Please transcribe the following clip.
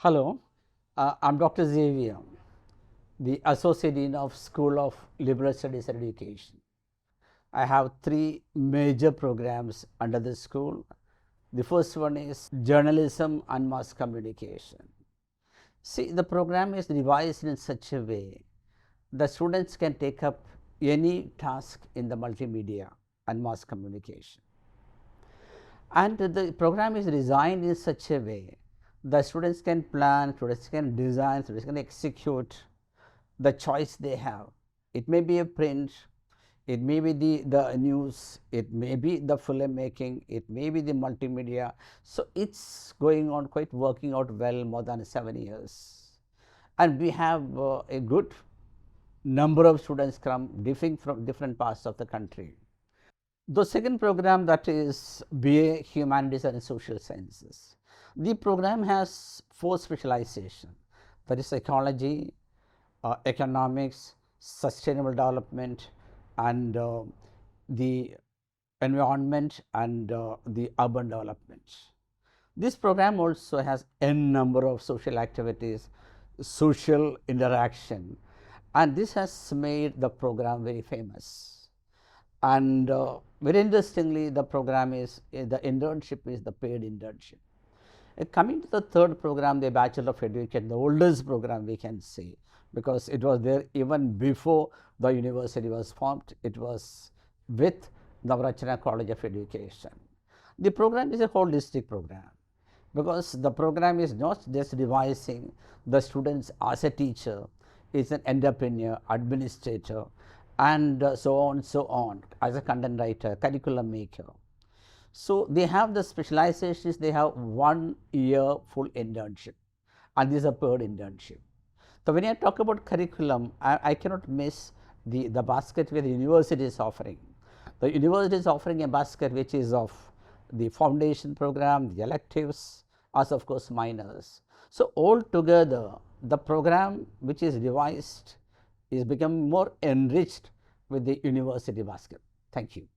Hello, I'm Dr. Xavier, the Associate Dean of School of Liberal Studies and Education. I have three major programs under the school. The first one is Journalism and Mass Communication. See, the program is devised in such a way the students can take up any task in the multimedia and mass communication. And the program is designed in such a way the students can plan, students can design, students can execute the choice they have. It may be a print, it may be the news, it may be the filmmaking, it may be the multimedia. So, it is going on quite working out well more than 7 years. And we have a good number of students come from different parts of the country. The second program, that is BA Humanities and Social Sciences. The program has 4 specializations, that is psychology, economics, sustainable development, and the environment and the urban development. This program also has n number of social activities, social interaction, and this has made the program very famous. And very interestingly, the program is the internship is the paid internship. Coming to the third program, the Bachelor of Education, the oldest program we can say, because it was there even before the university was formed. It was with Navrachana College of Education. The program is a holistic program, because the program is not just devising the students as a teacher, is an entrepreneur, administrator, and so on as a content writer, curriculum maker. So, they have the specializations, they have 1 year full internship, and this is a paid internship. So, when I talk about curriculum, I cannot miss the basket where the university is offering. The university is offering a basket which is of the foundation program, the electives, as of course minors. So, altogether the program which is devised is becoming more enriched with the university basket. Thank you.